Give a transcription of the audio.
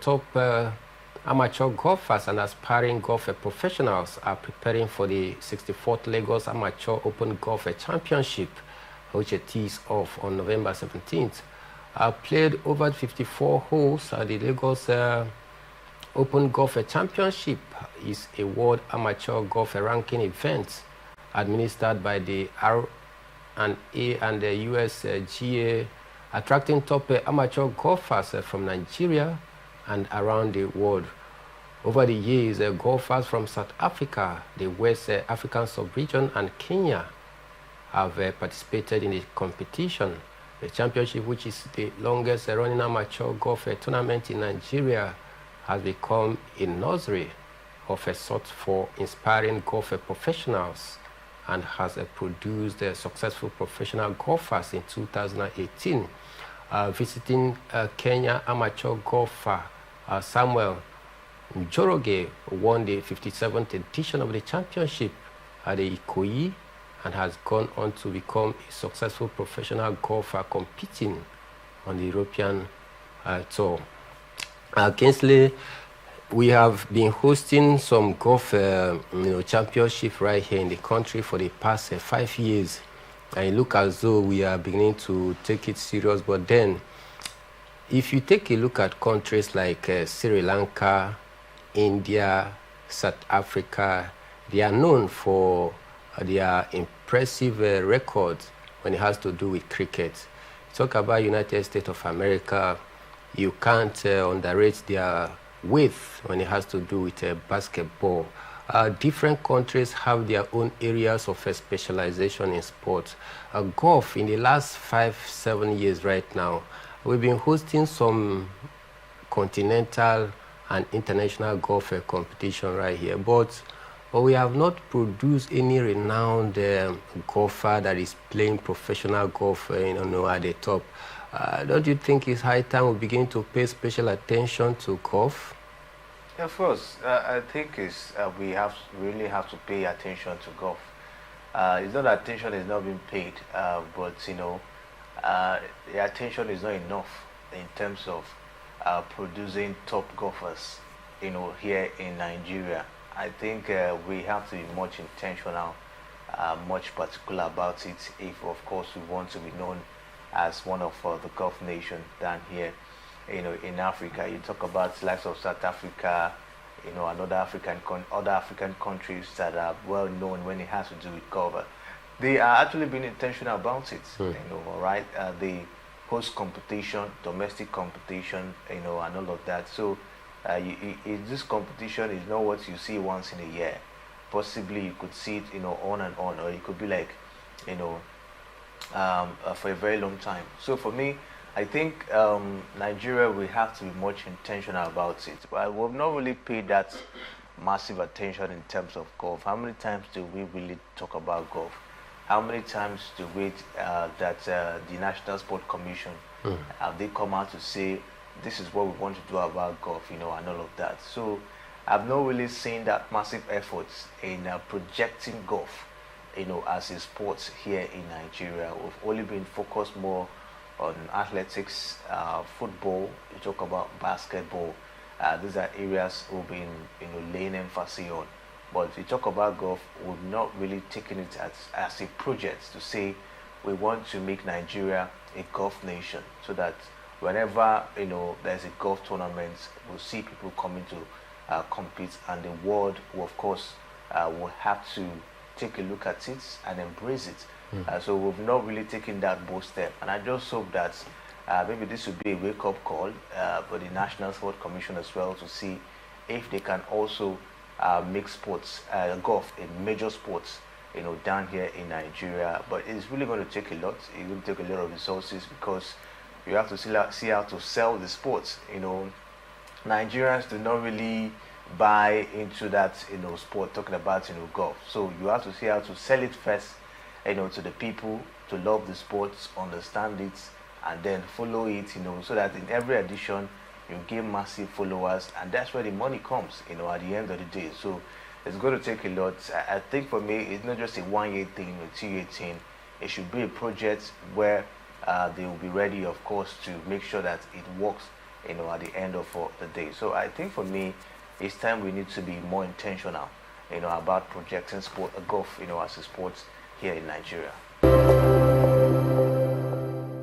top amateur golfers and aspiring golf professionals are preparing for the 64th Lagos Amateur Open Golf Championship, which tees off on November 17th. Played over 54 holes at the Lagos Open Golf Championship is a world amateur golf ranking event administered by the R&A and the USGA, attracting top amateur golfers from Nigeria and around the world. Over the years, golfers from South Africa, the West African sub-region, and Kenya have participated in the competition. The championship, which is the longest running amateur golf tournament in Nigeria, has become a nursery of a sort for inspiring golf professionals and has produced successful professional golfers in 2018. Visiting Kenya amateur golfer Samuel Njoroge won the 57th edition of the championship at the Ikoyi and has gone on to become a successful professional golfer competing on the European tour. Kingsley, we have been hosting some golf championship right here in the country for the past 5 years. And it looks as though we are beginning to take it serious. But then, if you take a look at countries like Sri Lanka, India, South Africa, they are known for their impressive records when it has to do with cricket. Talk about United States of America, you can't underrate their width when it has to do with basketball. Different countries have their own areas of specialization in sports. Golf, in the last 5-7 years right now, we've been hosting some continental and international golf competition right here, but we have not produced any renowned golfer that is playing professional golf at the top. Don't you think it's high time we begin to pay special attention to golf? Of course, I think we really have to pay attention to golf. It's not that attention is not being paid, but the attention is not enough in terms of producing top golfers, here in Nigeria. I think we have to be much intentional, much particular about it if, of course, we want to be known as one of the Gulf nations down here, in Africa. You talk about the likes of South Africa, and other African countries that are well known when it has to do with golf. They are actually being intentional about it, right? They host competition, domestic competition, and all of that. So this competition is not what you see once in a year. Possibly you could see it, on and on, or it could be like, for a very long time. So for me, I think Nigeria will have to be much intentional about it. But we've not really paid that massive attention in terms of golf. How many times do we really talk about golf? How many times do we that the National Sport Commission have they come out to say this is what we want to do about golf, and all of that. So I've not really seen that massive efforts in projecting golf, as a sport here in Nigeria. We've only been focused more on athletics, football. You talk about basketball. These are areas we've been, laying emphasis on. But if you talk about golf, we've not really taken it as a project to say we want to make Nigeria a golf nation, so that whenever there's a golf tournament, we'll see people coming to compete, and the world will, of course, will have to take a look at it and embrace it. So we've not really taken that bold step, and I just hope that maybe this will be a wake-up call for the National Sport Commission as well, to see if they can also make sports, golf, a major sport, down here in Nigeria. But it's really going to take a lot. It will take a lot of resources, because you have to see how to sell the sports. Nigerians do not really buy into that, sport, talking about, golf. So you have to see how to sell it first, to the people, to love the sports, understand it, and then follow it, so that in every edition you gain massive followers, and that's where the money comes, at the end of the day. So it's going to take a lot. I think for me, it's not just a 1-year thing or 2-year thing. It should be a project where they will be ready, of course, to make sure that it works at the end of the day. So I think for me, it's time we need to be more intentional, about projecting golf, as a sport here in Nigeria.